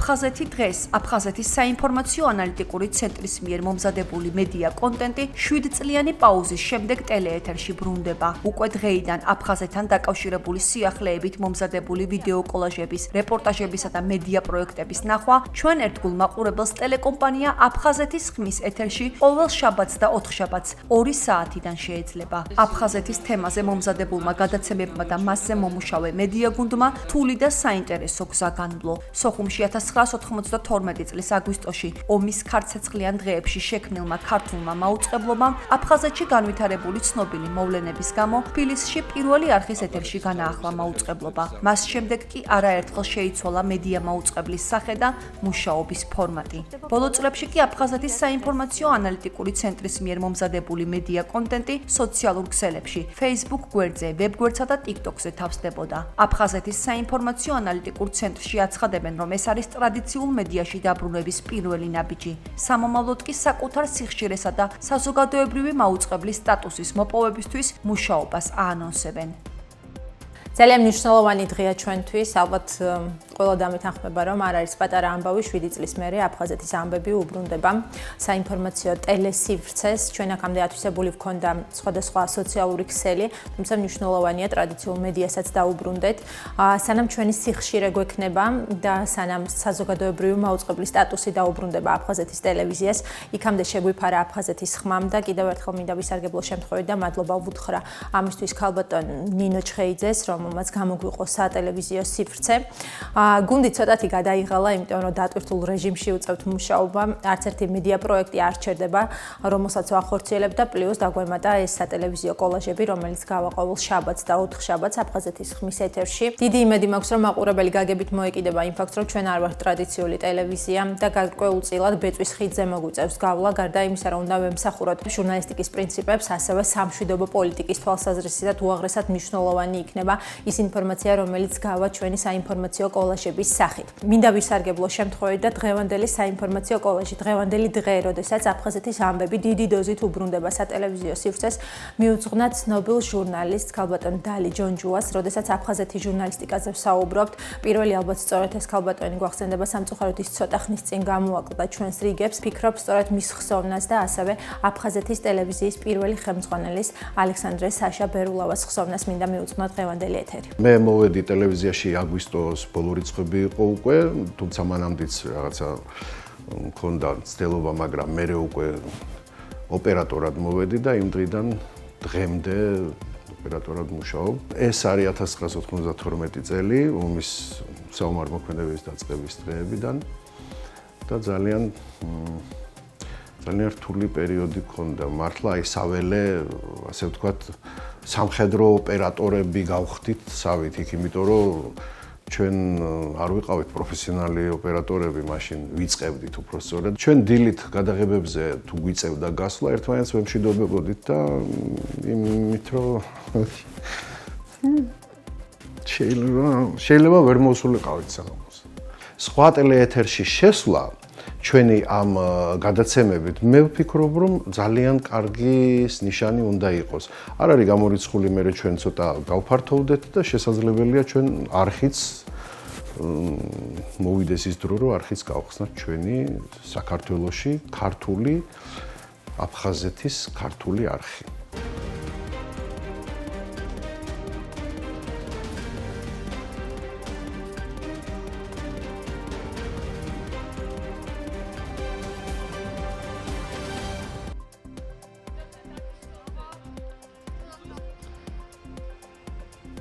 აფხაზეთი დღეს აფხაზეთის საინფორმაციო ანალიტიკური ცენტრის მიერ მომზადებული მედია კონტენტი 7 წლიანი პაუზის შემდეგ ტელეეთერში ბრუნდება. უკვე დღეიდან აფხაზეთთან დაკავშირებული სიახლეებით მომზადებული ვიდეო კოლაჟების, რეპორტაჟებისა და მედია პროექტების ნახვა ჩვენ ერთგულ მაყურებელს ტელეკომპანია აფხაზეთის ხმის ეთერში ყოველ შაბათს და ოთხშაბათს 2 საათიდან შეეძლება. აფხაზეთის თემაზე მომზადებულმა გადაცემებმა და მასზე მომუშავე მედია გუნდმა რთული და საინტერესო გზა განვლო. სოხუმში 1992 წლის აგვისტოში ომის ქარცეცხლიან დღეებში შექმნილმა ქართულმა მაუწყებლობამ აფხაზეთში განვითარებული ცნობილი მოვლენების გამო თბილისში პირველი არხის ეთერში განაახლა მაუწყებლობა. მას შემდეგ კი არაერთხელ შეიცვალა მედია მაუწყებლის სახე და მუშაობის ფორმატი. ბოლო წლებში კი აფხაზეთის საინფორმაციო ანალიტიკური ცენტრის მიერ მომზადებული მედია კონტენტი სოციალურ ქსელებში, Facebook გვერდზე, ვებ გვერდსა და TikTok-ზე თავსდებოდა. აფხაზეთის საინფორმაციო ანალიტიკურ ცენტრში აცხადებენ, რომ ეს არის ტრადიციულ მედიაში დაბრუნების პირველი ნაბიჯი. სამომავლოდ კი საკუთარ სიხშირესა და საზოგადოებრივი მაუწყებლის სტატუსის მოპოვებისთვის მუშაობას აანონსებენ. ძალიან მნიშვნელოვანი დღეა ჩვენთვის, ალბათ ყველა დამეთანხმება, რომ არ არის პატარა ამბავი 7 წლის მერე აფხაზეთის ამბები უბრუნდება საინფორმაციო ტელესივრცეს. ჩვენ აქამდე ათვისებული ვქონდა სხვადასხვა სოციალური ქსელი, თუმცა მნიშვნელოვანია ტრადიციულ მედიასაც დაუბრუნდეთ. სანამ ჩვენი სიხშირე გვექნება და სანამ საზოგადოებრივი მაუწყებლის სტატუსი დაუბრუნდება აფხაზეთის ტელევიზიას, იქამდე შეგვიფარა აფხაზეთის ხმამ და კიდევ ერთხელ მინდა ვისარგებლო შემთხვევით და მადლობა ვუთხრა ამისთვის ქალბატონ ნინო ჩხეიძეს, რომ მას გამოგვიყო სატელევიზიო სივრცე. გუნდი ცოტათი გადაიღალა, იმიტომ რომ დატვირთულ რეჟიმში უწევთ მუშაობა, არც ერთი მედია პროექტი არ ჩერდება, რომელსაც ვახორციელებ და პლუს დაგვემატა ეს სატელევიზიო კოლაჟები, რომელიც გავაყოვალ შაბათს და ოთხშაბათს აფხაზეთის ხმის ეთერში. დიდი იმედი მაქვს, რომ მაყურებელი გაგებით მოეკიდება იმ ფაქტს, რომ ჩვენ არ ვართ ტრადიციული ტელევიზია და გარკვეულწილად ბეწვის ხიდზე მოგვიწევს გავლა, გარდა იმისა, რომ უნდა ვემსახუროთ ჟურნალისტიკის პრინციპებს, ასევე სამშვიდობო პოლიტიკის თვალსაზრისით უაღრესად მნიშვნელოვანი იქნება ის ინფორმაცია, რომელიც გავა ჩვენი საინფორმაციო კოლაჟების სახით. მინდა ვისარგებლო შემთხვევით და დღევანდელი საინფორმაციო კოლაჟი, დღევანდელი დღე, როდესაც აფხაზეთის ამბები დიდი დოზით უბრუნდება სატელევიზიო სივრცეს, მიუძღვნა ცნობილ ჟურნალისტ ქალბატონ დალი ჯონჯუას, როდესაც აფხაზეთის ჟურნალისტიკაზე ვსაუბრობთ. პირველი ალბათ სწორედ ეს ქალბატონი გვახსენდება, სამწუხაროდ ის ცოტა ხნის წინ გამოაკლდა ჩვენს რიგებს. ფიქრობ სწორედ მის ხსოვნას და ასევე აფხაზეთის ტელევიზიის პირველი ხელმძღვანელის ალექსანდრე საშა ბერულავას ხსოვნას მინდა მიუძღვნა დღევანდელი ეთერი. მე მოვედი ტელევიზიაში აგვისტოს ბოლო რიცხვები იყო უკვე, თუმცა მანამდეც რაღაცა მქონდა ცდილობა, მაგრამ მე უკვე ოპერატორად მოვედი და იმ დღიდან დღემდე ოპერატორად მუშაობ. ეს არის 1992 წელი, ომის საომარ მოქმედების დაწყების დღეებიდან და ძალიან რთული პერიოდი მქონდა. მართლა აი საველე, ასე ვთქვათ, სამხედრო ოპერატორები გავხდით სავით იქ, იმიტომ რომ ჩვენ არ ვიყავით პროფესიონალი ოპერატორები, მაშინ ვიწყებდით უпростоრად. ჩვენ დილით გადაღებებზე თუ გვიწევდა გასვლა, ერთმანეთს ვემშვიდობებოდით და იმით რომ შეიძლება ვერ მოსულიყავით საღამოს. სხვა ტელეეთერში შესვლა ჩვენი ამ გადაცემებით მე ვფიქრობ, რომ ძალიან კარგი ნიშანი უნდა იყოს. არ არის გამორიცხული, მე ჩვენ ცოტა გავფართოვდეთ და შესაძლებელია ჩვენ არხიც მოვიდეს ის დრო, რომ არხიც გავხსნათ ჩვენი საქართველოში ქართული აფხაზეთის ქართული არხი.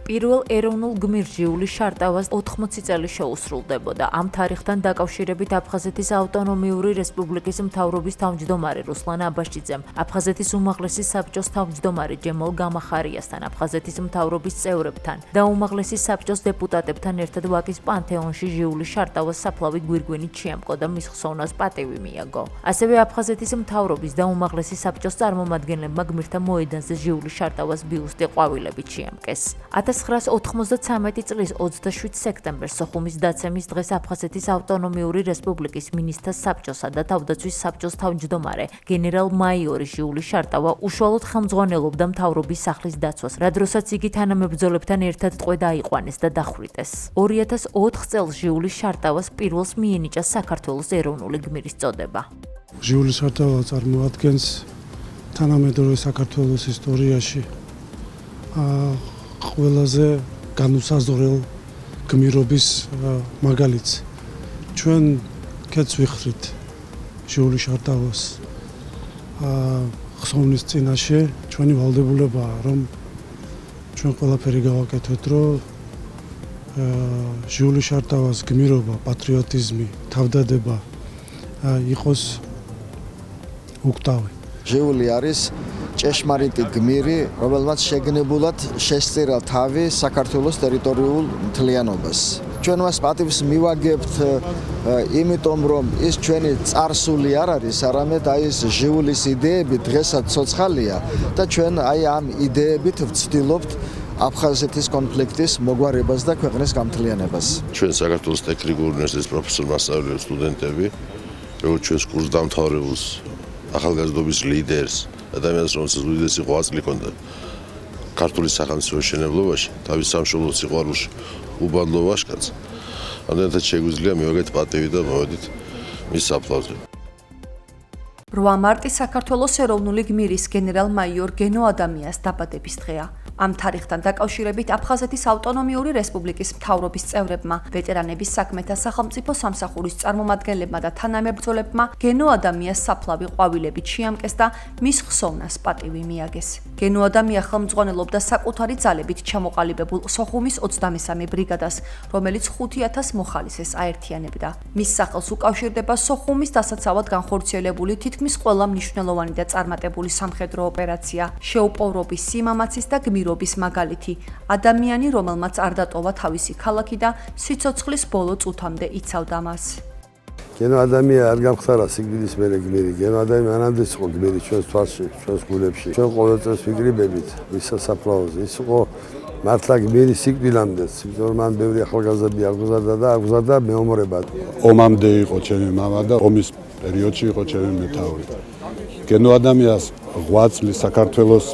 პირველ ეროვნულ გმირჯიული შარტავას 80 წელი შეუსრულდებოდა. ამ თარიღთან დაკავშირებით აფხაზეთის ავტონომიური რესპუბლიკის მთავრობის თავმჯდომარე რუსლან აბაშიძემ, აფხაზეთის უმაღლესი საბჭოს თავმჯდომარე ჯემალ გამახარიასთან, აფხაზეთის მთავრობის წევრებთან და უმაღლესი საბჭოს დეპუტატებთან ერთად ვაკის პანთეონში ჟიული შარტავას საფლავი გვირგვინით შეამკო და მის ხსოვნას პატივი მიაგო. ასევე აფხაზეთის მთავრობის და უმაღლესი საბჭოს წარმომადგენლებმა გმირთა მოედანზე ჟიული შარტავას ბიუსტი ყვავილებით შეამკეს. 1993 წლის 27 სექტემბერს სოხუმის დაცემის დღეს აფხაზეთის ავტონომიური რესპუბლიკის მინისტრთა საბჭოსა და თავდაცვის საბჭოს თავმჯდომარე გენერალ-მაიორი ჟიული შარტავა უშუალოდ ხელმძღვანელობდა მთავრობის სახლის დაცვას, რა დროსაც იგი თანამებრძოლებთან ერთად ტყვე დაიყვანეს და დახვრიტეს. 2004 წელს ჟიული შარტავას პირველს მიენიჭა საქართველოს ეროვნული გმირის წოდება. ჟიული შარტავა წარმოადგენს თანამედროვე საქართველოს ისტორიაში ყველაზე განუსაზღვრელ გმირობის მაგალითს. ჩვენ კეთს ვიხვრით ჟიული შარტავას ხსოვნის წინაშე, ჩვენი ვალდებულებაა, რომ ჩვენ ყველაფერი გავაკეთოთ, რომ ჟიული შარტავას გმირობა, პატრიოტიზმი, თავდადება იყოს უკტავი. ჟიული არის ჭეშმარიტი გმირი, რომელმაც შეგნებულად შესწირა თავი საქართველოს ტერიტორიულ მთლიანობას. ჩვენ მას პატივს მივაგებთ, იმიტომ რომ ის ჩვენი წარსული არ არის, არამედ აი ეს ჟიულის იდეები დღესაც ცოცხალია და ჩვენ აი ამ იდეებით ვცდილობთ აფხაზეთის კონფლიქტის მოგვარებას და ქვეყნის გამთლიანებას. ჩვენ საქართველოს ტექნიკური უნივერსიტეტის პროფესორ მასწავლებლები, სტუდენტები, როგორც ჩვენს კურსდამთავრებულს, ახალგაზრდობის ლიდერს, ადამიანს, რომელსაც უდიდესი ღვაწლი ჰქონდა ქართული სახელმწიფოს მშენებლობაში, თავის სამშობლოს სიყვარულში, უბადლო ვაჟკაცს. ამდენად შეგვიძლია მივაგეთ პატივი და მოვედით მის საფლავზე. 8 მარტი საქართველოს ეროვნული გმირის გენერალ-მაიორ გენო ადამიანის დაბადების დღეა. ამ თარიღთან დაკავშირებით აფხაზეთის ავტონომიური რესპუბლიკის მთავრობის წევრებმა, ვეტერანების საქმეთა სახელმწიფო სამსახურის წარმომადგენლებმა და თანამებრძოლებმა გენო ადამიანის საფლავი ყვავილებით შეამკეს და მის ხსოვნას პატივი მიაგეს. გენო ადამია ხელმძღვანელობდა საკუთარი ძალებით ჩამოყალიბებულ სოხუმის 23 ბრიგადას, რომელიც 5000 მოხალისეს აერთიანებდა. მის სახელს უკავშირდება სოხუმის დასაცავად განხორციელებული თითქმის ყველა მნიშვნელოვანი და წარმატებული სამხედრო ოპერაცია, შეუპოვრობის, სიმამაცის და გმირობის მაგალითი, ადამიანი, რომელმაც არ დატოვა თავისი ქალაქი და სიცოცხლის ბოლო წუთამდე იცავდა მას. გენო ადამია არ გამხდარა სიკვდილის მერე გმირი. გენო ადამია მანამდეც იყო გმირი ჩვენს თვალში, ჩვენს გულებში. ჩვენ ყოველ წელს ვიგრიბებით მის სასაფლაოზე. ის იყო მართლა გმირი სიკვდილამდეც. იმიტომ რომ მან ბევრი ახალგაზრდები აღგზარდა და აღგზარდა მეომრებად. ომამდე იყო ჩემი მამა და ომის პერიოდში იყო ჩემი მეთაური. გენო ადამიანს ღვაწლი საქართველოს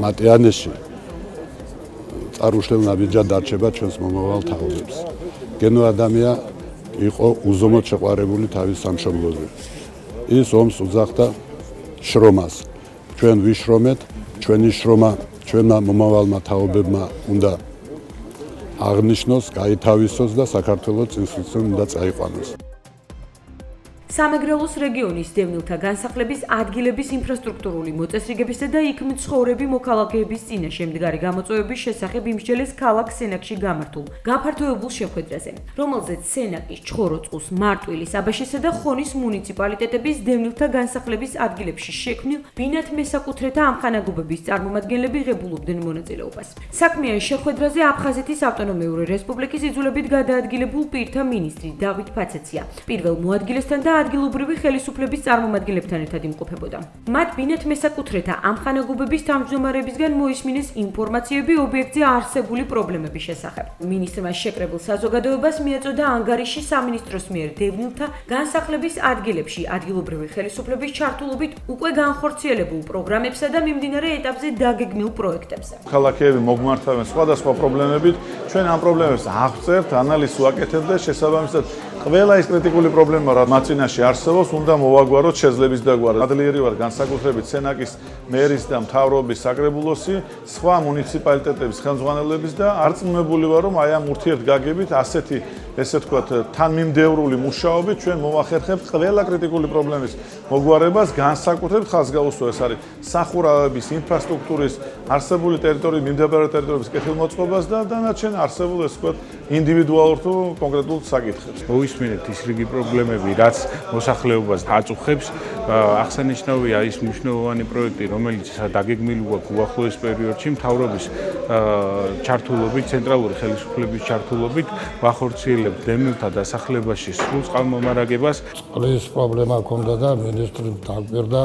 მატიანეში წარუშლელ ნაბიჯად დარჩება ჩვენს მომავალ თაობებს. გენო ადამია იყო უზომოდ შეყვარებული თავის სამშობლოზე. ის ომს უძახდა შრომას. ჩვენ ვიშრომეთ, ჩვენი შრომა ჩვენმა მომავალმა თაობებმა უნდა აღნიშნოს, გაითავისოს და საქართველოს წინსვლისკენ უნდა წაიყვანოს. სამეგრელოს რეგიონის დევნილთა განსახლების ადგილების ინფრასტრუქტურული მოწესრიგებისა და იქ მცხოვრები მოქალაქეების წინაშე მდგარი გამოწვევების შესახებ იმსჯელეს ქალაქ სენაკში გამართულ გაფართოებულ შეხვედრაზე, რომელზეც სენაკის, ჩხოროწყუს, მარტვილის, აბაშისა და ხონის მუნიციპალიტეტების დევნილთა განსახლების ადგილებში შექმნილ ბინათ მესაკუთრეთა ამხანაგობების წარმომადგენლები ღებულობდნენ მონაწილეობას. საქმიან შეხვედრაზე აფხაზეთის ავტონომიური რესპუბლიკის იძულებით გადაადგილებულ პირთა მინისტრი დავით ფაცეცია პირველ მოადგილესთან და ადგილობრივი ხელისუფლების წარმომადგენლებთან ერთად იმყოფებოდა. მათ ბინათ მესაკუთრეთა ამხანაგობების თავმჯდომარეებისგან მოისმინეს ინფორმაციები ობიექტზე არსებული პრობლემების შესახებ. მინისტრმა შეკრებილ საზოგადოებას მიაწოდა ანგარიში სამინისტროს მიერ დევნილთა განსახლების ადგილებში ადგილობრივი ხელისუფლების ჩართულობით უკვე განხორციელებულ პროგრამებსა და მიმდინარე ეტაპზე დაგეგმილ პროექტებზე. ქალაქები მოგმართავენ სხვადასხვა პრობლემებით, ჩვენ ამ პრობლემებს აღწერთ, ანალიზს ვაკეთებთ და შესაბამისად ყველა ის კრიტიკული პრობლემა, რაც მათ წინაშე არსებობს, უნდა მოვაგვაროთ შეძლების დაგვარად. ადლიერი ვარ განსაკუთრებით სენაკის მერის და მთავრობის საკრებულოსი, სხვა მუნიციპალიტეტების ხელმძღვანელების და არწმუნებული ვარ, რომ აი ამ ურთიერთგაგებით ასეთი, ესე ვთქვათ, თანმიმდევრული მუშაობით ჩვენ მოვახერხებთ ყველა კრიტიკული პრობლემის მოგვარებას, განსაკუთრებით ხაზგაუსვა ეს არის სახურავების, ინფრასტრუქტურის, არსებული ტერიტორიის, მიმდებარე ტერიტორიების კეთილმოწყობას და დანარჩენ არსებულ ესე ვთქვათ ინდივიდუალურ თუ კონკრეტულ საკითხებს. მოვისმინეთ ის რიგი პრობლემები, რაც მოსახლეობას აწუხებს. აღსანიშნავია ის მნიშვნელოვანი პროექტი, რომელიც დაგეგმილი გვაქვს უახლოეს პერიოდში მთავრობის ჩართულობით, ცენტრალური ხელისუფლების ჩართულობით ვახორციელებთ დევნილთა დასახლებაში სრულ წყალმომარაგებას. წყლის პრობლემა ჰქონდა და მინისტრს დაგვერდა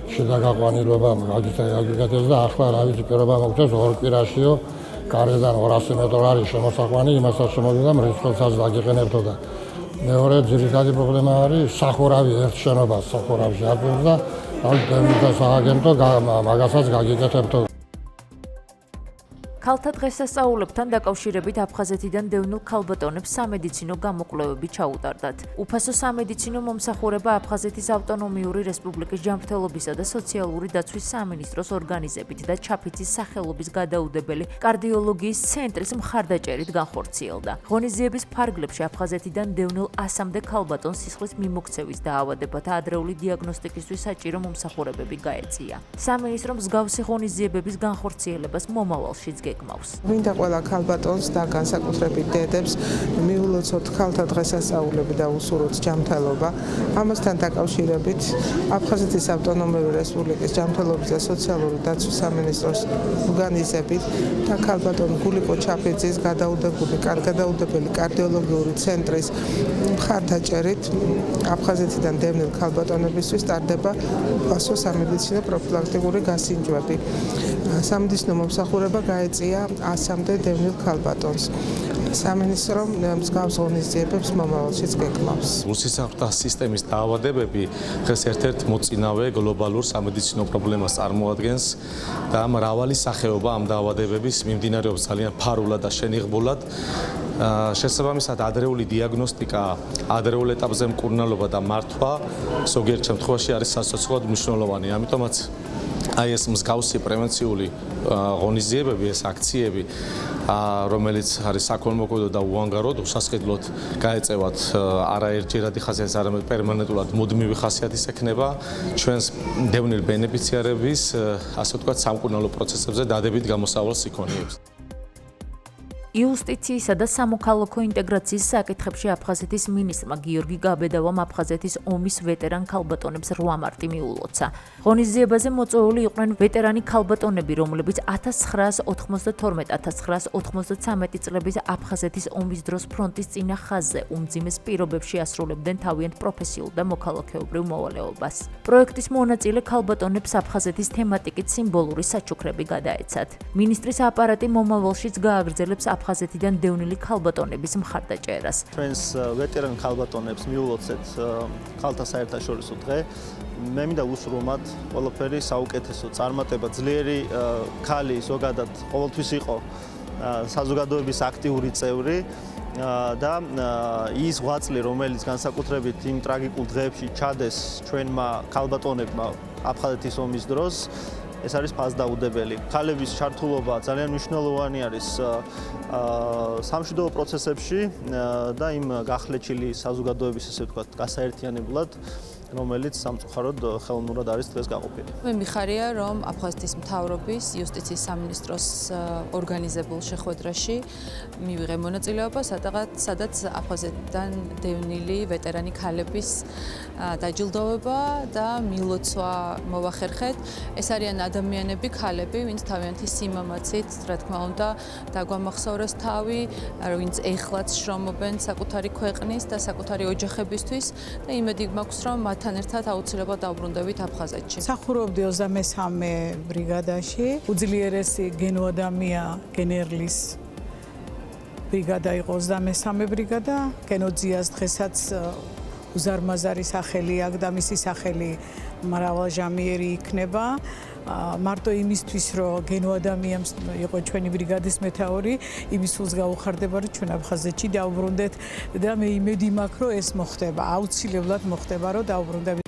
შედაგაყვანილობა მაგითაც და ახლა რა ვიცი პირობა მოგწევს ორ კვირაშიო გარედან 200 მეტრი არის შემოსახვანი, იმასაც შემოდიდა მრეწველსაც დაგიყენებთო და მეორე ძირითადი პრობლემა არის სახურავი ერთ შენობას სახურავში აწევს და დევნილთა სააგენტო მაგასაც გაგიკეთებთო. ქალთა დღესასწაულებთან დაკავშირებით აფხაზეთიდან დევნილ ქალბატონებს სამედიცინო გამოკვლევები ჩაუტარდათ. უფასო სამედიცინო მომსახურება აფხაზეთის ავტონომიური რესპუბლიკის ჯანმრთელობისა და სოციალური დაცვის სამინისტროს ორგანიზებით და ჩაფიცის სახელობის გადაუდებელი კარდიოლოგიის ცენტრის მხარდაჭერით განხორციელდა. ღონისძიების ფარგლებში აფხაზეთიდან დევნილ 100-მდე ქალბატონს სისხლის მიმოქცევის დაავადებათა ადრეული დიაგნოსტიკისთვის საჭირო მომსახურებები გაეწია. სამინისტრო მსგავსი ღონისძიებების განხორციელებას მომავალშიც გეგმავს. მინდა ყველა ქალბატონს და განსაკუთრებით დედებს მიულოცოთ ქალთა დღესასწაულები და უსურვოთ ჯანმრთელობა. ამასთან დაკავშირებით აფხაზეთის ავტონომიური რესპუბლიკის ჯანმრთელობის და სოციალური დაცვის სამინისტროს ორგანიზებით და ქალბატონ გულიკო ჩაფიძის გადაუდებელი კარდიოლოგიური ცენტრის მხარდაჭერით აფხაზეთიდან დევნილ ქალბატონებისთვის ტარდება უფასო სამედიცინო პროფილაქტიკური გასინჯვები. სამედიცინო მომსახურება გაეწია 100-მდე დევნილ ქალბატონს. სამინისტრო მსგავს ღონისძიებებს მომავალშიც გეგმავს. უსისახთა სისტემის დაავადებები დღეს ერთ-ერთ მოწინავე გლობალურ სამედიცინო პრობლემას წარმოადგენს და მრავალი სახეობა ამ დაავადებების მიმდინარეობს ძალიან ფარულად და შენიღბულად. შესაბამისად ადრეული დიაგნოსტიკა, ადრეულ ეტაპზე მკურნალობა და მართვა ზოგიერთ შემთხვევაში არის სასაცილოდ მნიშვნელოვანი. ამიტომაც აი ეს მსგავსი პრევენციული ღონისძიებები, ეს აქციები, რომელიც არის საქველმოქმედო და უანგარო, უსასყიდლოდ გაეწევათ არაერთჯერადი ხასიათის, არამედ პერმანენტულად მუდმივი ხასიათის ექნება ჩვენს დევნილ ბენეფიციარების, ასე ვთქვათ, სამკურნალო პროცესებზე დადებით გამოსავალს იქონიებს. იუსტიციისა და სამოქალაქო ინტეგრაციის საკითხებში აფხაზეთის მინისტრმა გიორგი გაბედავამ აფხაზეთის ომის ვეტერან ქალბატონებს 8 მარტი მიულოცა. ღონისძიებაზე მოწვეული იყვნენ ვეტერანი ქალბატონები, რომლებიც 1992-1993 წლების აფხაზეთის ომის დროს ფრონტის წინა ხაზზე უმძიმეს პირობებში ასრულებდნენ თავიანთ პროფესიულ და მოქალაქეობრივ მოვალეობას. პროექტის მონაწილე ქალბატონებს აფხაზეთის თემატიკით სიმბოლური საჩუქრები გადაეცათ. მინისტრის აპარატი მომავალშიც გააგრძელებს აფხაზეთიდან დევნილი ქალბატონების მხარდაჭერას. ჩვენს ვეტერან ქალბატონებს მიულოცეთ ქალთა საერთაშორისო დღე. მე მინდა უსურვო მათ ყველაფერი საუკეთესო წარმატება. ძლიერი ქალი ზოგადად ყოველთვის იყო საზოგადოების აქტიური წევრი და ის ღვაწლი, რომელიც განსაკუთრებით იმ ტრაგიკულ დღეებში ჩადეს ჩვენმა ქალბატონებმა აფხაზეთის ომის დროს, ეს არის ფასდაუდებელი. ქალების ჩართულობა ძალიან მნიშვნელოვანი არის სამშვიდობო პროცესებში და იმ გახლეჩილი საზოგადოების, ესე ვთქვათ, გასაერთიანებლად, რომელიც სამწუხაროდ ხელოვნურად არის დღეს გაყოფილი. მე მიხარია, რომ აფხაზეთის მთავრობის იუსტიციის სამინისტროს ორგანიზებულ შეხვედრაში მივიღე მონაწილეობა, სადაც აფხაზეთიდან დევნილი ვეტერანი ქალების დაჯილდოვება და მილოცვა მოვახერხეთ. ეს არიან ადამიანები, ქალები, ვინც თავიანთი სიმამაცით, რა თქმა უნდა, დაგვამახსოვრეს თავი, ვინც ეხლაც შრომობენ საკუთარი ქვეყნის და საკუთარი ოჯახებისთვის და იმედი მაქვს, რომ თან ერთად აუცილებლად დაუბრუნდებით აფხაზეთში. მსახურობდი 23 ბრიგადაში. უძლიერესი გენოადამია გენერლის ბრიგადა იყო 23 ბრიგადა. გენოძიას დღესაც უზარმაზარი სახელი აქვს და მისი სახელი მრავალჟამიერი იქნება. მარტო იმისთვის, რომ გენოადამიამს იყო ჩვენი ბრიგადის მეთაური, იმის სულს გაუხარდება, რომ ჩვენ აფხაზეთში დაუბრუნდეთ და მე იმედი მაქვს, რომ ეს მოხდება. აუცილებლად მოხდება, რომ დაუბრუნდებით.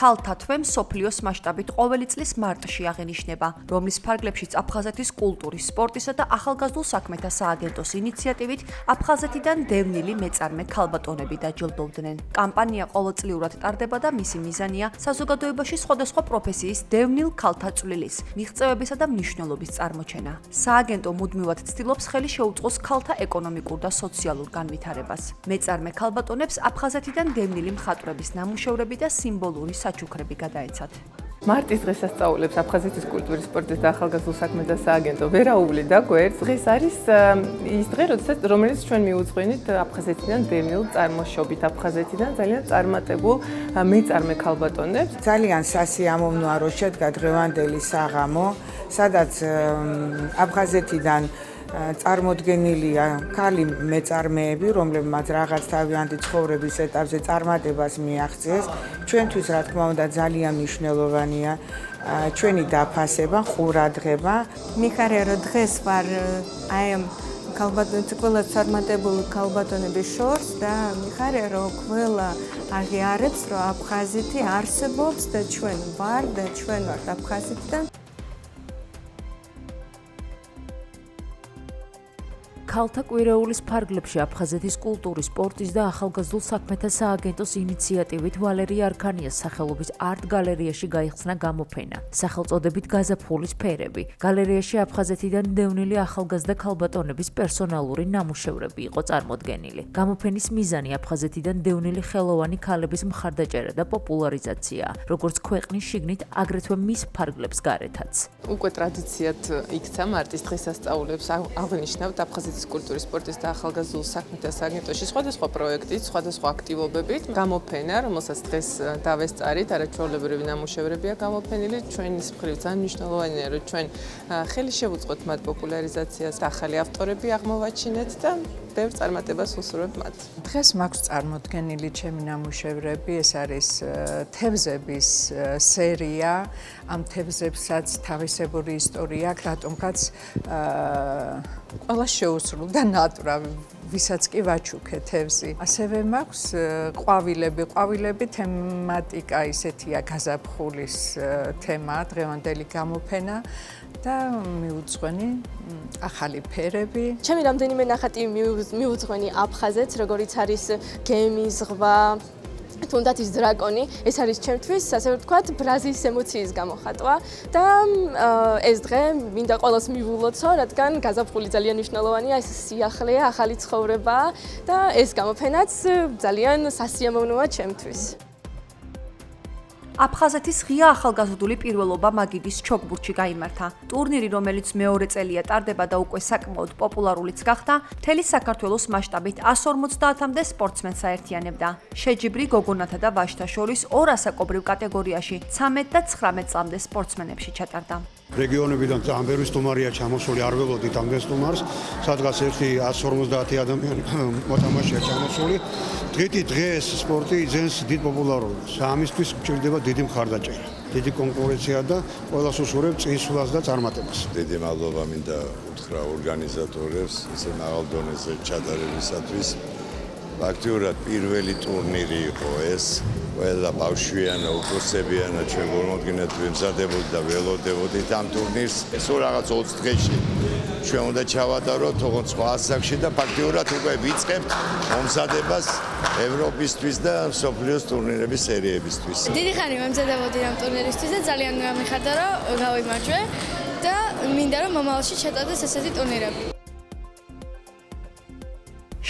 ქალთა თვე მსოფლიოს მასშტაბით ყოველი წლის მარტში აღენიშნება, რომლის ფარგლებშიც აფხაზეთის კულტურის, სპორტისა და ახალგაზრდულ საქმეთა სააგენტოს ინიციატივით აფხაზეთიდან დევნილი მეწარმე ქალბატონები დაჯილდოვდნენ. კამპანია ყოველწლიურად ტარდება და მისი მიზანია საზოგადოებაში სხვადასხვა პროფესიის დევნილ ქალთა წვლილის, მიღწევებისა და მნიშვნელობის წარმოჩენა. სააგენტო მუდმივად ცდილობს ხელი შეუწყოს ქალთა ეკონომიკურ და სოციალურ განვითარებას. მეწარმე ქალბატონებს აფხაზეთიდან დევნილი მხატვრების ნამუშევრები და სიმბოლური საჩუქრები გადაეცათ. მარტის დღესასწაულებს აფხაზეთის კულტურის, სპორტის და ახალგაზრდულ საქმეთა სააგენტო ვერ აუვლიდა გვერდს. დღეს არის ის დღე, რომელიც ჩვენ მიუძღვენით აფხაზეთიდან დევნილ წარმოშობით, აფხაზეთიდან ძალიან წარმატებულ მეწარმე ქალბატონებს. ძალიან სასიამოვნოა, რომ შედგა დღევანდელი საღამო. სადაც აფხაზეთიდან წარმოდგენილია ქალი მეწარმეები, რომლებმაც რაღაც თავიანთი ცხოვრების ეტაპზე წარმატებას მიაღწიეს. ჩვენთვის, რა თქმა უნდა, ძალიან მნიშვნელოვანია ჩვენი დაფასება, ყურადღება. მიხარია რომ დღეს ვარ აი ამ ქალბატონების ყველა წარმატებული ქალბატონების შორს და მიხარია რომ ყველა აღიარებს რომ აფხაზეთი არსებობს და ჩვენ ვარ და ჩვენ ვართ აფხაზეთიდან. ქალთა კვირეულის ფარგლებში აფხაზეთის კულტურის, სპორტის და ახალგაზრდულ საქმეთა სააგენტოს ინიციატივით ვალერი არქანიას სახელობის არტ გალერეაში გაიხსნა გამოფენა, სახელწოდებით გაზაფხულის ფერები. გალერეაში აფხაზეთიდან დევნილი ახალგაზრდა ქალბატონების პერსონალური ნამუშევრები იყო წარმოდგენილი. გამოფენის მიზანი აფხაზეთიდან დევნილი ხელოვანი ქალების მხარდაჭერა და პოპულარიზაციაა, როგორც ქვეყნის შიგნით, აგრეთვე მის ფარგლებს გარეთაც. უკვე ტრადიციად იქცა მარტის დღესასწაულებს აღნიშნავთ აფხაზეთის კულტურის, სპორტის და ახალგაზრდულ საქმეთა სააგენტოში სხვადასხვა პროექტით, სხვადასხვა აქტივობებით. გამოფენა, რომელსაც დღეს დავესწარით, არაჩვეულებრივი ნამუშევრებია გამოფენილი. ჩვენის მხრივ ძალიან მნიშვნელოვანია, რომ ჩვენ ხელი შევუწყოთ მათ პოპულარიზაციას, ახალი ავტორები აღმოვაჩინეთ და ბევრ წარმატებას ვუსურვებ მათ. დღეს მაქვს წარმოდგენილი ჩემი ნამუშევრები, ეს არის თევზების სერია, ამ თევზებსაც თავისებური ისტორია აქვს, რატომღაც ყველა შეუსრულდა ნატურა, ვისაც კი ვაჩუქე თევზი. ასევე მაქვს ყვავილები, თემატიკა ისეთია გაზაფხულის თემა, დღევანდელი გამოფენა და მიუძღვენი ახალი ფერები. ჩემი რამდენიმე ნახატი მიუძღვენი აფხაზეთს, როგორიც არის გემი, ზღვა, თუნდაც ის დრაკონი, ეს არის ჩემთვის, ასე ვთქვათ, ბრაზის ემოციის გამოხატვა და ეს დღე მინდა ყველას მივულოცო, რადგან გაზაფხული ძალიან მნიშვნელოვანია, ეს სიახლეა, ახალი ცხოვრებაა და ეს გამოფენაც ძალიან სასიამოვნოა ჩემთვის. აფხაზეთის ღია ახალგაზრდული პირველობა მაგიდის ჩოგბურთში გაიმართა. ტურნირი, რომელიც მეორე წელია ტარდება და უკვე საკმაოდ პოპულარულიც გახდა, მთელი საქართველოს მასშტაბით 150-მდე სპორტსმენს აერთიანებდა. შეჯიბრი გოგონათა და ვაჟთა შორის ორ ასაკობრივ კატეგორიაში 13 და 19 წლამდე სპორტსმენებში ჩატარდა. რეგიონებიდან ძალიან ბევრი სტუმარია ჩამოსული, არ ველოდით ამდენ სტუმარს, სადღაც 150 ადამიანი მოთამაშეა ჩამოსული. დღეს სპორტი იძენს დიდ პოპულარობას. ამისთვის გვჭირდება დიდი მხარდაჭერა, დიდი კონკურენცია და ყველას უსურვებ წინსვლას და წარმატებას. დიდი მადლობა მინდა უთხრა ორგანიზატორებს ესე მაღალ დონეზე ჩატარებისათვის. ფაქტიურად პირველი ტურნირი იყო ეს. ყველა ბავშვიანა, უფროსებიანა ჩვენ გულმოდგინედ ვემზადებოდით და ველოდებოდით ამ ტურნირს. სულ რაღაც 20 დღეში ჩვენ უნდა ჩავატაროთ თողონ სხვა ასაკში და ფაქტიურად უკვე ვიწყებთ მომზადებას ევროპისთვის და მსოფლიოს ტურნირების სერიებისთვის. დიდი ხანი ვემზადებოდი ამ ტურნირისთვის და ძალიან გამიხარდა რომ გავიმარჯვე და მინდა რომ მომავალში ჩატარდეს ესეთი ტურნირები.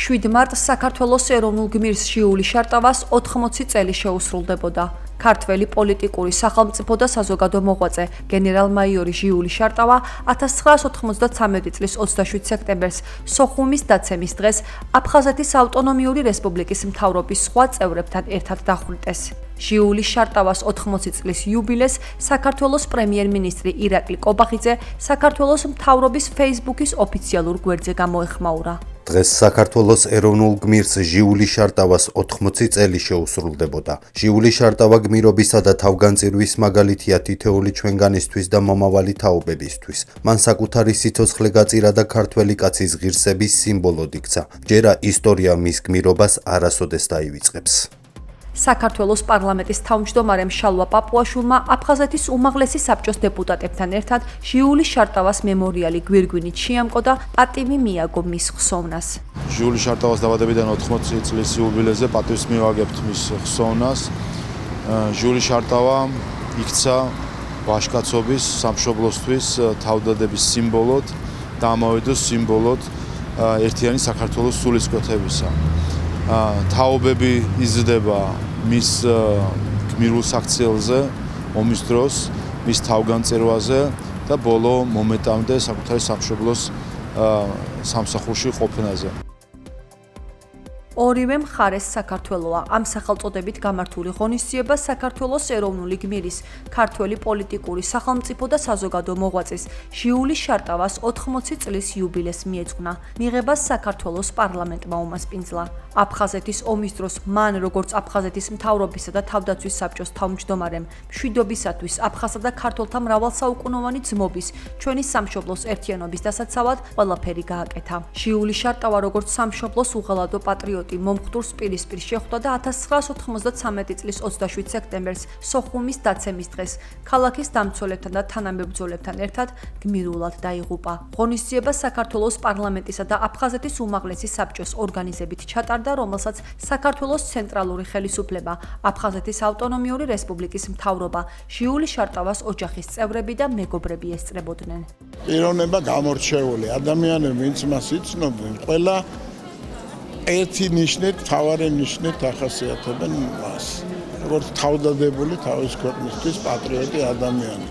7 მარტს საქართველოს ეროვნულ გმირს ჟიული შარტავას 80 წელი შეუსრულდებოდა. ქართველი პოლიტიკური, სახელმწიფო და საზოგადო მოღვაწე გენერალ-მაიორი ჟიული შარტავა 1993 წლის 27 სექტემბერს სოხუმის დაცემის დღეს აფხაზეთის ავტონომიური რესპუბლიკის მთავრობის სხვა წევრებთან ერთად დახვრიტეს. ჟიული შარტავას 80 წლის იუბილეს საქართველოს პრემიერ-მინისტრი ირაკლი კობახიძე საქართველოს მთავრობის Facebook-ის ოფიციალურ გვერდზე გამოეხმაურა. დღეს საქართველოს ეროვნულ გმირს ჟიული შარტავას 80 წელი შეუსრულდებოდა. ჟიული შარტავა გმირობისა და თავგანწირვის მაგალითია თითოეული ჩვენგანისთვის და მომავალი თაობებისთვის. მან საკუთარი სიცოცხლე გაწირა და ქართველი კაცის ღირსების სიმბოლოდ იქცა. ჯერა ისტორია მის გმირობას არასოდეს დაივიწყებს. საქართველოს პარლამენტის თავმჯდომარემ შალვა პაპუაშვილმა აფხაზეთის უმაღლესი საბჭოს დეპუტატებთან ერთად ჟიული შარტავას მემორიალი გვირგვინით შეამკო და პატივი მიაგო მის ხსოვნას. ჟიული შარტავას დაბადებიდან 80 წლის იუბილეზე პატივს მივაგებთ მის ხსოვნას. ჟიული შარტავა იქცა ვაჟკაცობის, სამშობლოსთვის თავდადების სიმბოლოდ და ამავე დროს სიმბოლოდ ერთიანი საქართველოს სულისკვეთებისა. თაობები იზრდება მის გმირულ საქციელზე, ომის დროს, მის თავგანწირვაზე და ბოლო მომენტამდე საკუთარი სამშობლოს სამსახურში ყოფნაზე. ორივე მხარეს საქართველოა. ამ სახელწოდებით გამართული ღონისძიება საქართველოს ეროვნული გმირის, ქართველი პოლიტიკური, სახელმწიფო და საზოგადო მოღვაწის ჟიული შარტავას 80 წლის იუბილეს მიეძღვნა. მიღებას საქართველოს პარლამენტმა უმასპინძლა. აფხაზეთის ომის დროს მან როგორც აფხაზეთის მთავრობისა და თავდაცვის საბჭოს თავმჯდომარემ მშვიდობისათვის აფხაზსა და ქართველთა მრავალსაუკუნოვანი ძმობის ჩვენი სამშობლოს ერთიანობის დასაცავად ყველაფერი გააკეთა. ჟიული შარტავა როგორც სამშობლოს უღალატო პატრიოტი მომხდურს პირისპირ შეხვდა და 1993 წლის 27 სექტემბერს სოხუმის დაცემის დღეს ქალაქის დამცველებთან და თანამებრძოლებთან ერთად გმირულად დაიღუპა. ღონისძიება საქართველოს პარლამენტისა და აფხაზეთის უმაღლესი საბჭოს ორგანიზებით ჩატარდა, რომელსაც საქართველოს ცენტრალური ხელისუფლება, აფხაზეთის ავტონომიური რესპუბლიკის მთავრობა, ჟიული შარტავას ოჯახის წევრები და მეგობრები ესწრებოდნენ. პიროვნება გამორჩეული ადამიანები, ვინც მას იცნობენ, ყველა ერთი ნიშნით, მთავარი ნიშნით ახასიათებენ მას. როგორც თავდადებული თავის ქვეყნისთვის პატრიოტი ადამიანი,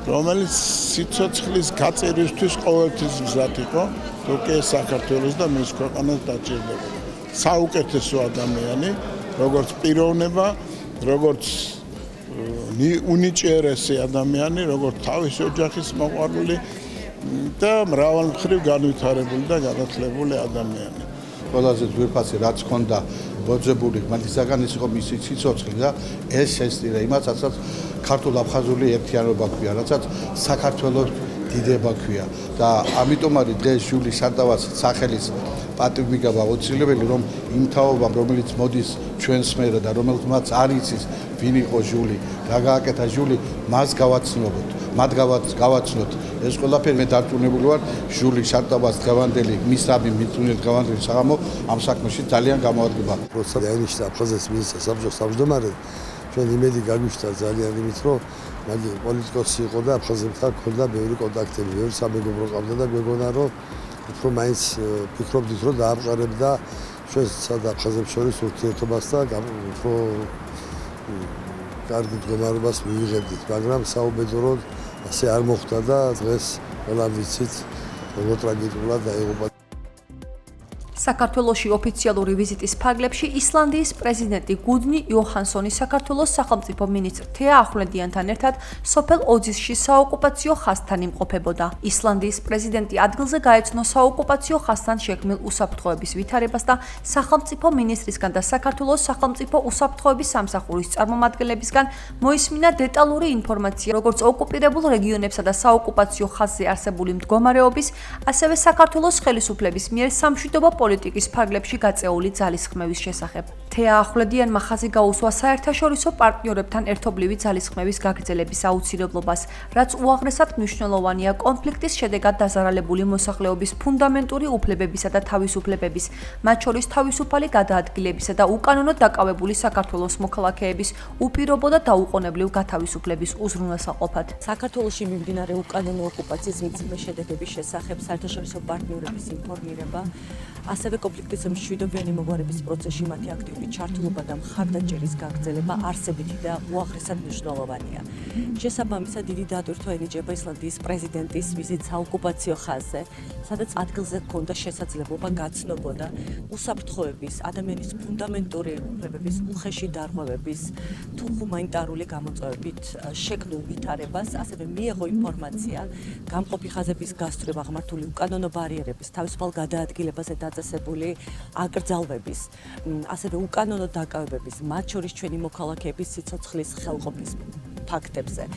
რომელიც სიცოცხლის გაწერისთვის ყოველთვის მზად იყო, თუკი საქართველოს და მის ქვეყანას დაჭირდებოდა. საუკეთესო ადამიანი, როგორც პიროვნება, როგორც უნიჭიერესი ადამიანი, როგორც თავის ოჯახის მოყვარული და მრავალმხრივ განვითარებული და განათლებული ადამიანი. ყველაზე ძვირფასი რაც ჰქონდა მოძებული, მათისაგან ის იყო მისი სიცოცხლე და ეს შესწირა იმასაც ქართულ-აფხაზური ერთიანობა ქვია, რასაც საქართველოს დიდება ქვია და ამიტომ არის დღეს ჟიული შარტავას სახელის პატივმიგება აუცილებელი, რომ იმ თაობამ, რომელიც მოდის ჩვენს მერე და რომელთაც არ იცის ვინ იყო ჟიული, რა გააკეთა ჟიული, მას გავაცნობოთ, მათ გავაცნოთ. ეს ყველაფერი მე დარწმუნებული ვარ, ჟიული შარტავას დღევანდელი მისამი მიწუნეთ დღევანდელი საღამო ამ საქმეში ძალიან გამოადგება. როცა დაინიშნა აფხაზეთის მინისტრ საბჭოს თავმჯდომარედ, ჩვენ იმედი გაგვიშთა ძალიან იმით, რომ მაგი პოლიტიკოსი იყო და აფხაზებთან ჰქონდა ბევრი კონტაქტები, ბევრი სამეგობრო ყავდა და მეგონა რომ უფრო მაინც ფიქრობდით, რომ დაამყარებდა ჩვენსა და აფხაზებს შორის ურთიერთობას და უფრო კარგ მდგომარეობას მივიღებდით, მაგრამ საუბედუროდ ასე არ მოხდა და დღეს ყველა ვიცით, როგორ ტრაგიკულად დაიღუპა. საქართველოში ოფიციალური ვიზიტის ფარგლებში ისლანდიის პრეზიდენტი გუდნი იოჰანსონი საქართველოს სახელმწიფო მინისტრ თეა ახვლედიანთან ერთად სოფელ ოძისში საოკუპაციო ხაზთან იმყოფებოდა. ისლანდიის პრეზიდენტი ადგილზე გაეცნო საოკუპაციო ხაზთან შექმნილ უსაფრთხოების ვითარებას და სახელმწიფო მინისტრისგან და საქართველოს სახელმწიფო უსაფრთხოების სამსახურის წარმომადგენლებისგან მოისმინა დეტალური ინფორმაცია, როგორც ოკუპირებულ რეგიონებსა და საოკუპაციო ხაზზე არსებული მდგომარეობის, ასევე საქართველოს ხელისუფლების მიერ სამშვიდობო პოლიტიკის ფარგლებში გაწეული ძალისხმევის შესახებ. თეა ახვლედიანმა ხაზი გაუსვა საერთაშორისო პარტნიორებთან ერთობლივი ძალისხმევის გაგრძელების აუცილებლობას, რაც უაღრესად მნიშვნელოვანია კონფლიქტის შედეგად დაზარალებული მოსახლეობის ფუნდამენტური უფლებებისა და თავისუფლებების, მათ შორის თავისუფალი გადაადგილებისა და უკანონოდ დაკავებული საქართველოს მოქალაქეების უპირობო და დაუყოვნებლივ გათავისუფლების უზრუნველსაყოფად. საქართველოში მიმდინარე უკანონო ოკუპაციის მძიმე შედეგების შესახებ საერთაშორისო პარტნიორების ინფორმირება, ასევე კონფლიქტის მშვიდობიანი მოგვარების პროცესში მათი აქტიური ჩართულობა და მხარდაჭერის გაგრძელება არსებითი და უაღრესად მნიშვნელოვანია. შესაბამისად, დიდი დატვირთვა ენიჭება ისლანდიის პრეზიდენტის ვიზიტს საოკუპაციო ხაზზე, სადაც ადგილზე ჰქონდა შესაძლებლობა გაცნობოდა უსაფრთხოების, ადამიანის ფუნდამენტური უფლებების უხეში დარღვევების თუ ჰუმანიტარული გამოწვევებით შექმნილ ვითარებას, ასევე მიეღო ინფორმაცია გამყოფი ხაზების გასწვრივ აღმართული უკანონო ბარიერების თავისუფალ გადაადგილებაზე დაწესებული აკრძალვების, ასევე უკანონო დაკავებების, მათ შორის ჩვენი მოქალაქეების სიცოცხლის ხელყოფის ფაქტებზე.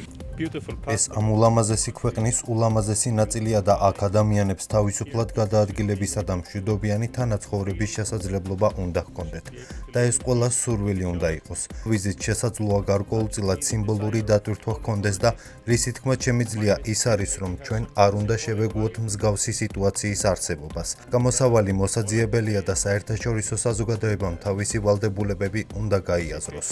ეს ამ ულამაზესი ქვეყნის ულამაზესი ნაწილია და აქ ადამიანებს თავისუფლად გადაადგილებისა და მშვიდობიანი თანაცხოვრების შესაძლებლობა უნდა ჰქონდეთ და ეს ყველა სურვილი უნდა იყოს. ვიზიტ შესაძლოა გარკვეულწილად სიმბოლური დატვირთვა ჰქონდეს და რისი თქმა შემიძლია ის არის, რომ ჩვენ არ უნდა შევეგუოთ მსგავსი სიტუაციის არსებობას. გამოსავალი მოსაძიებელია და საერთაშორისო საზოგადოებამ თავისი ვალდებულებები უნდა გაიაზროს.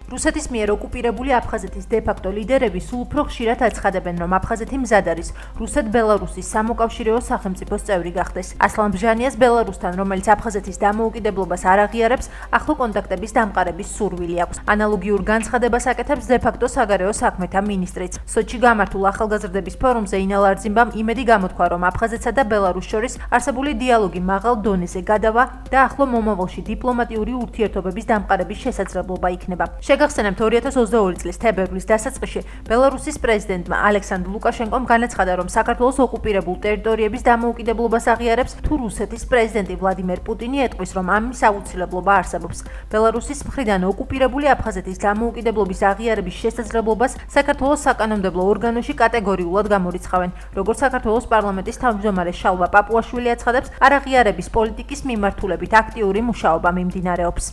რუსეთის მიერ ოკუპირებული აფხაზეთის დე-ფაქტო ლიდერები სულ უფრო ხშირად აცხადებენ, რომ აფხაზეთი მზად არის რუსეთ-ბელარუსის სამოკავშირეო სახელმწიფოს წევრი გახდეს. ასლან ბჟანიას ბელარუსთან, რომელიც აფხაზეთის დამოუკიდებლობას არ აღიარებს, ახლო კონტაქტების დამყარების სურვილი აქვს. ანალოგიურ განცხადებას აკეთებს დე-ფაქტო საგარეო საქმეთა მინისტრიც. სოჩში გამართულ ახალგაზრდების ფორუმზე ინა ლარძიმბამ იმედი გამოთქვა, რომ აფხაზეთსა და ბელარუსს შორის არსებული დიალოგი მაღალ დონეზე გადავა და ახლო მომავალში დიპლომატიური ურთიერთობების დამყარების შესაძლებლობა იქნება. შეგახსენებთ 2022 წლის თებერვლის დასაწყისში ბელარუსის პრეზიდენტმა ალექსანდრ ლუკაშენკომ განაცხადა, რომ საქართველოს ოკუპირებულ ტერიტორიების დამოუკიდებლობას აღიარებს, თუ რუსეთის პრეზიდენტი ვლადიმერ პუტინი ეტყვის, რომ ამის აუცილებლობა არსებობს. ბელარუსის მხრიდან ოკუპირებული აფხაზეთის დამოუკიდებლობის აღიარების შესაძლებლობას საქართველოს საკანონმდებლო ორგანოში კატეგორიულად გამორიცხავენ. როგორც საქართველოს პარლამენტის თავმჯდომარე შალვა პაპუაშვილი აცხადებს, არაღიარების პოლიტიკის მიმართულებით აქტიური მუშაობა მიმდინარეობს.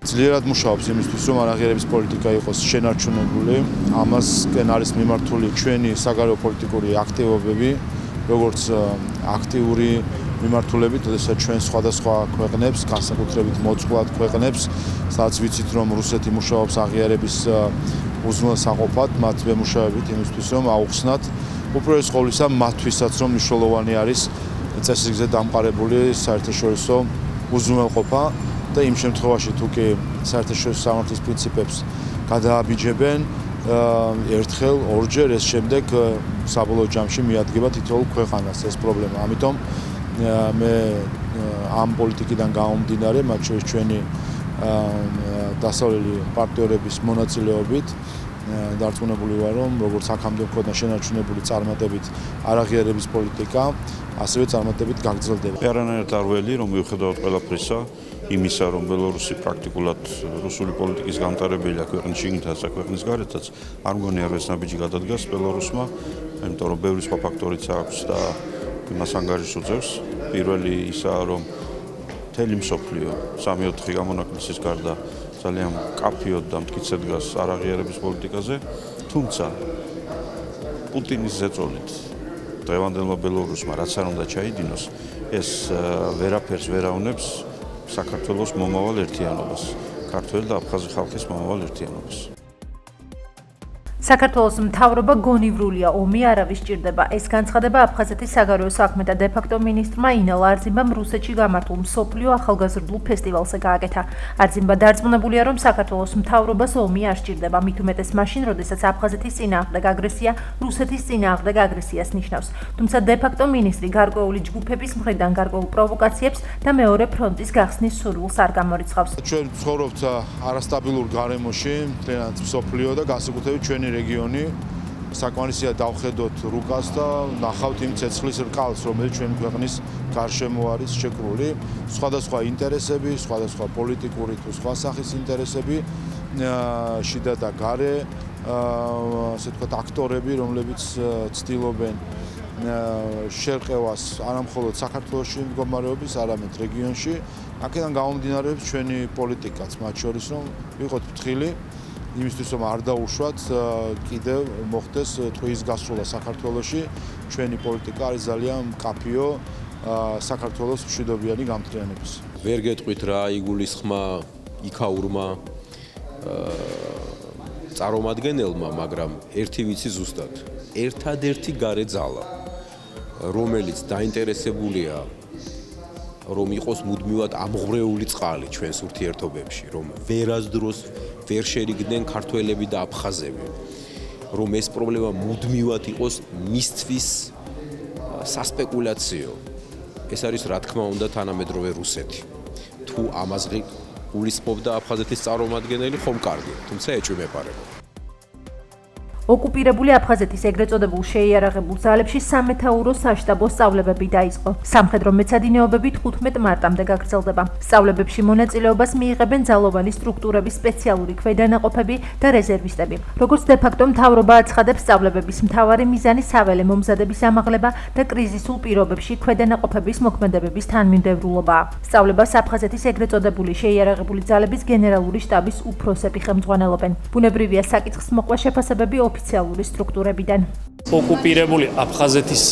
ძლიერად მუშაობს იმისთვის, რომ არაღიარების პოლიტიკა იყოს შენარჩუნებული. ამასკენ არის მიმართული ჩვენი საგარეო პოლიტიკური აქტივობები, როგორც აქტიური მიმართულებით, როდესაც ჩვენ სხვადასხვა ქვეყნებს, განსაკუთრებით მოწყვლად ქვეყნებს, სადაც ვიცით, რომ რუსეთი მუშაობს აღიარების უზრუნველსაყოფად, მათ მუშაობით იმისთვის, რომ აუხსნათ უპირველეს ყოვლისა მათთვისაც, რომ მნიშვნელოვანი არის წესრიგზე დამყარებული საერთაშორისო უზრუნველყოფა და იმ შემთხვევაში თუ კი საერთაშორისო სამართლის პრინციპებს გადააბიჯებენ ერთხელ, ორჯერ, ეს შემდეგ საბოლოო ჯამში მიადგება თითოეულ ქვეყანას ეს პრობლემა. ამიტომ მე ამ პოლიტიკიდან გამომდინარე, მათ შორის ჩვენი დასავლელი პარტნიორების მონაწილეობით დარწმუნებული ვარ, რომ როგორც აქამდე მქონდა შენარჩუნებული წარმატებით არაღიარების პოლიტიკა, ასევე წარმატებით გაგრძელდება. არანაირად არ ველი, რომ მიუხედავად ყველაფრისა, იმისა, რომ ბელარუსი პრაქტიკულად რუსული პოლიტიკის გამტარებელია ქვეყნის შიგნით, ასე ქვეყნის გარეთაც, არ მგონია რომ ეს ნაბიჯი გადადგას ბელარუსმა, იმიტომ რომ ბევრი სხვა ფაქტორიც აქვს და იმას ანგარიშუძევს. პირველი ისაა, რომ მთელი მსოფლიო 3/4 გამონაკლისის გარდა ძალიან მკაფიოდ და მტკიცედ დგას არაღიარების პოლიტიკაზე, თუმცა პუტინის ზეწოლით დღევანდელმა ბელარუსმა რაც არ უნდა ჩაიდინოს, ეს ვერაფერს ვერ ავნებს საქართველოს მომავალ ერთიანობას, ქართველ და აფხაზი ხალხის მომავალ ერთიანობას. საქართველოს მთავრობა გონივრულია, ომი არავის ჭირდება. ეს განცხადება აფხაზეთის საგარეო საქმეთა დე-ფაქტო მინისტრმა ინა ლარძიმბამ რუსეთში გამართულ მსოფლიო ახალგაზრდულ ფესტივალზე გააკეთა. ლარძიმბა დარწმუნებულია, რომ საქართველოს მთავრობას ომი არ სჭირდება, მით უმეტეს მაშინ, როდესაც აფხაზეთის წინააღმდეგ აგრესია რუსეთის წინააღმდეგ აგრესიას ნიშნავს. თუმცა დე-ფაქტო მინისტრი გარკვეული ჯგუფების მხრიდან გარკვეულ პროვოკაციებს და მეორე ფრონტის გახსნის სურვილს არ გამორიცხავს. ჩვენ ვცხოვრობთ არასტაბილურ გარემოში, მთლიანად მსოფლიო და განსაკუთრებით ჩვენი რეგიონი საკმარისია დავხედოთ რუკას და ნახავთ იმ ცეცხლის რკალს, რომელიც ჩვენი ქვეყნის გარშემო არის შეკრული. სხვადასხვა ინტერესები, სხვადასხვა პოლიტიკური თუ სხვა სახის ინტერესები, შიდა და გარე, ასე ვთქვათ, აქტორები, რომლებიც ცდილობენ შერყევას არამხოლოდ საქართველოში მდგომარეობის, არამედ რეგიონში. აქედან გამომდინარეობს ჩვენი პოლიტიკაც, მათ შორის რომ ვიყოთ ფრთხილი იმისთვის რომ არ დაუშვათ კიდევ მოხდეს ტყუის გასვლა საქართველოში, ჩვენი პოლიტიკა არის ძალიან მკაფიო საქართველოს მშვიდობიანი გამთლიანების. ვერ გეტყვით რა იგულისხმა იქაურმა წარმომადგენელმა, მაგრამ ერთი ვიცი ზუსტად, ერთადერთი გარე ძალა, რომელიც დაინტერესებულია რომ იყოს მუდმივად ამღვრეული წყალი ჩვენს ურთიერთობებში, რომ ვერასდროს ვერ შერიგდნენ ქართველები და აფხაზები, რომ ეს პრობლემა მუდმივად იყოს მისთვის სასპეკულაციო. ეს არის რა თქმა უნდა თანამედროვე რუსეთი. თუ ამას გულისხმობდა აფხაზეთის წარმომადგენელი, ხომ კარგი, თუმცა ეჭვმეპარება. ოკუპირებული აფხაზეთის ეგრეთ წოდებულ შეიარაღებულ ძალებში სამეთაურო საშტაბო სწავლებები დაიწყო. სამხედრო მეცადინეობები 15 მარტამდე გაგრძელდება. სწავლებებში მონაწილეობას მიიღებენ ძალოვანი სტრუქტურების სპეციალური ქვედანაყოფები და რეზერვისტები. როგორც დე-ფაქტო მთავრობა აცხადებს, სწავლებების მთავარი მიზანი საველე მომზადების ამაღლება და კრიზისულ პირობებში ქვედანაყოფების მოქმედებების თანმიმდევრულობაა. სწავლებას აფხაზეთის ეგრეთ წოდებული შეიარაღებული ძალების გენერალური შტაბის უფროსები ხელმძღვანელობენ. ბუნებრივია საკითხს მოყვა შეფასებები ოფიციალური სტრუქტურებიდან. ოკუპირებული აფხაზეთის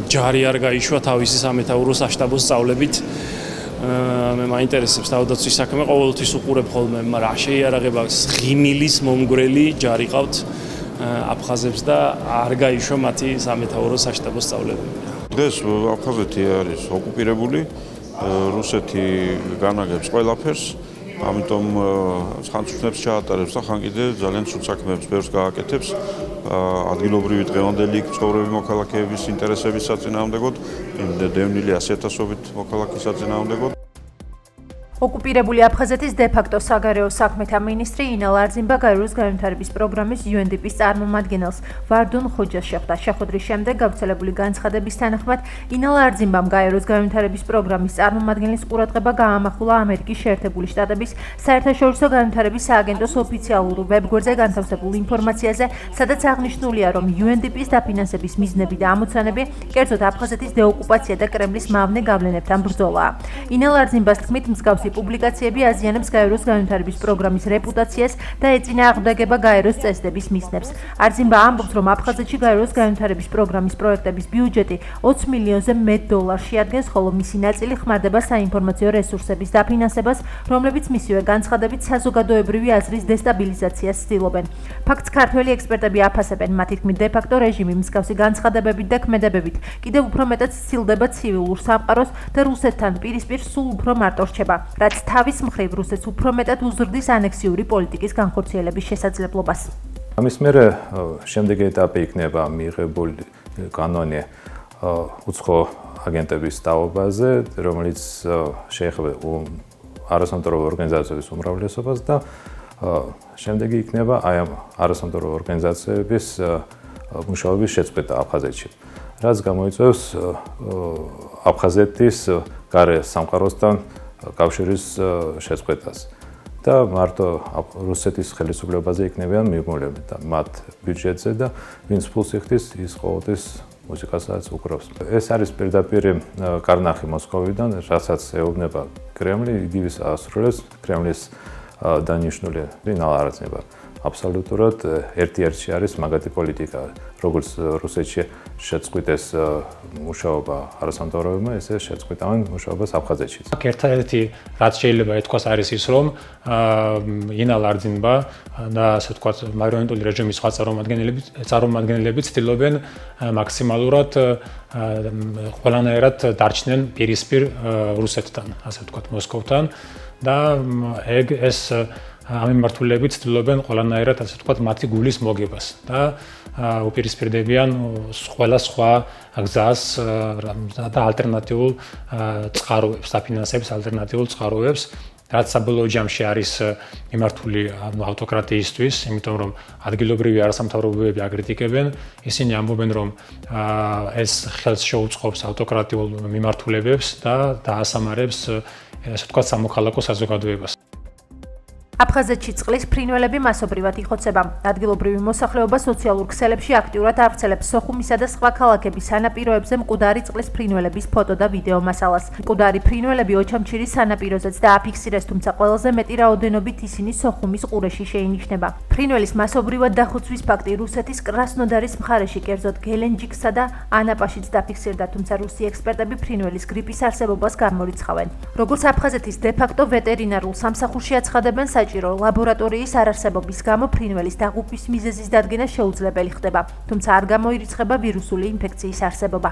ჯარი არ გაიშვა თავისი სამეთაურო საშტაბო სწავლებით. მე მაინტერესებს თავდაცვის საქმე, ყოველთვის უყურებ ხოლმე, მაგრამ რა შეიარაღება ღიმილის მომგვრელი ჯარი ყავთ აფხაზებს და არ გაიშვა მათი სამეთაურო საშტაბო სწავლები. დღეს აფხაზეთი არის ოკუპირებული, რუსეთი განაგებს ყველაფერს, ამიტომ ხანწუხნებს ჩაატარებს და ხან კიდე ძალიან ცუდ საქმეებს ბევრს გააკეთებს. ადგილობრივი დღევანდელი ცხოვრები მოქალაქეების ინტერესების საწინააღმდეგოდ, დევნილი 100,000-ობით მოქალაქის საწინააღმდეგოდ. ოკუპირებული აფხაზეთის დე-ფაქტო საგარეო საქმეთა მინისტრი ინა ლარძინბა გაეროს განვითარების პროგრამის UNDP-ის წარმომადგენელს ვარდუნ ხოჯას შეხვდა. შეხვედრის შემდეგ გავრცელებული განცხადების თანახმად ინა ლარძინბამ გაეროს განვითარების პროგრამის წარმომადგენლის ყურადღება გაამახვილა ამერიკის შეერთებული შტატების საერთაშორისო განვითარების სააგენტოს ოფიციალურ ვებგვერდზე განთავსებულ ინფორმაციაზე, სადაც აღნიშნულია, რომ UNDP-ის დაფინანსების მიზნები და ამოცანები კერძოდ აფხაზეთის დეოკუპაცია და კრემლის მავნე გავლენებთან ბრძოლაა. ინა ლარძინბას თქმით, მსგავსი პუბლიკაციები აზიანებს გაეროს განვითარების პროგრამის რეპუტაციას და ეწინააღმდეგება გაეროს წესდების მიზნებს. არზინბა ამბობს, რომ აფხაზეთში გაეროს განვითარების პროგრამის პროექტების ბიუჯეტი $20 მილიონზე მეტ შეადგენს, ხოლო მისი ნაწილი ხმარდება საინფორმაციო რესურსების დაფინანსებას, რომლებიც მისივე განცხადებით საზოგადოებრივი აზრის დესტაბილიზაციას ცდილობენ. ფაქტს ქართველი ექსპერტები აფასებენ, მათი თქმით, დე-ფაქტო რეჟიმი მსგავსი განცხადებებით და ქმედებებით კიდევ უფრო მეტად სცილდება ცივილურ სამყაროს და რუსეთთან პირისპირ სულ უფრო მარტო რჩება. რაც თავის მხრივ რუსეთს უფრო მეტად უზრდის ანექსიური პოლიტიკის განხორციელების შესაძლებლობას. ამის მერე შემდეგი ეტაპი იქნება მიღებული კანონი უცხო აგენტების დაობაზე, რომელიც შეეხება არასამთავრობო ორგანიზაციების უმრავლესობას და შემდეგი იქნება აი ამ არასამთავრობო ორგანიზაციების მუშაობის შეწყვეტა აფხაზეთში. რაც გამოიწვევს აფხაზეთის გარე სამყაროსთან კავშირის შეწყვეტას და მარტო რუსეთის ხელისუფლებაზე იქნებიან მიღმულები და მათ ბიუჯეტზე და ვინც ფულს იხდის ის ყოველთვის მუსიკასაც უკრავს. ეს არის პირდაპირ კარნახი მოსკოვიდან, რასაც ეუბნება კრემლი, იგივეს ასრულებს კრემლის დანიშნული ინა ლარძინბა. აბსოლუტურად ერთ-ერთი არის მაგათი პოლიტიკა, როგორც რუსეთში შეწყვიტეს მუშაობა არასამთავრობოებმა, ესე შეწყვიტავენ მუშაობას აფხაზეთში. ერთ-ერთი რაც შეიძლება ითქვას არის ის, რომ ინა ლარძინბა და ასე ვთქვათ, მარიონეტული რეჟიმის სხვა წარმომადგენლები ცდილობენ მაქსიმალურად ყველანაირად დარჩნენ პირისპირ რუსეთთან, ასე ვთქვათ, მოსკოვთან და ეს ამ მიმართულებით ცდილობენ ყველანაირად ასე ვთქვათ მათი გულის მოგებას და უპირისპირდებიან ყველა სხვა გზას და ალტერნატიულ წყაროებს, დაფინანსების ალტერნატიულ წყაროებს, რაც საბოლოო ჯამში არის მიმართული ავტოკრატიისთვის, იმიტომ რომ ადგილობრივი არასამთავრობოები აკრიტიკებენ, ისინი ამბობენ, რომ ეს ხელს შეუწყობს ავტოკრატიულ მიმართულებებს და დაასამარებს ასე ვთქვათ სამოქალაქო საზოგადოებას. აფხაზეთში წყლის ფრინველები მასობრივად იხოცება. ადგილობრივი მოსახლეობა სოციალურ ქსელებში აქტიურად ავრცელებს სოხუმისა და სხვა ქალაქების სანაპიროებზე მკვდარი წყლის ფრინველების ფოტო და ვიდეო მასალას. მკვდარი ფრინველები ოჩამჩირის სანაპიროზეც დააფიქსირეს, თუმცა ყველაზე მეტი რაოდენობით ისინი სოხუმის ყურეში შეინიშნება. ფრინველის მასობრივად დახოცვის ფაქტი რუსეთის კრასნოდარის მხარეში, კერძოდ გელენჯიკსა და ანაპაშიც დაფიქსირდა, თუმცა რუსი ექსპერტები ფრინველის გრიპის არსებობას გამორიცხავენ. როგორც აფხაზეთის დე-ფაქტო ვეტერინარულ სამსახურში აცხადებენ, საჭირო ლაბორატორიის არარსებობის გამო ფრინველის დაღუპვის მიზეზის დადგენა შეუძლებელი ხდება, თუმცა არ გამოირიცხება ვირუსული ინფექციის არსებობა.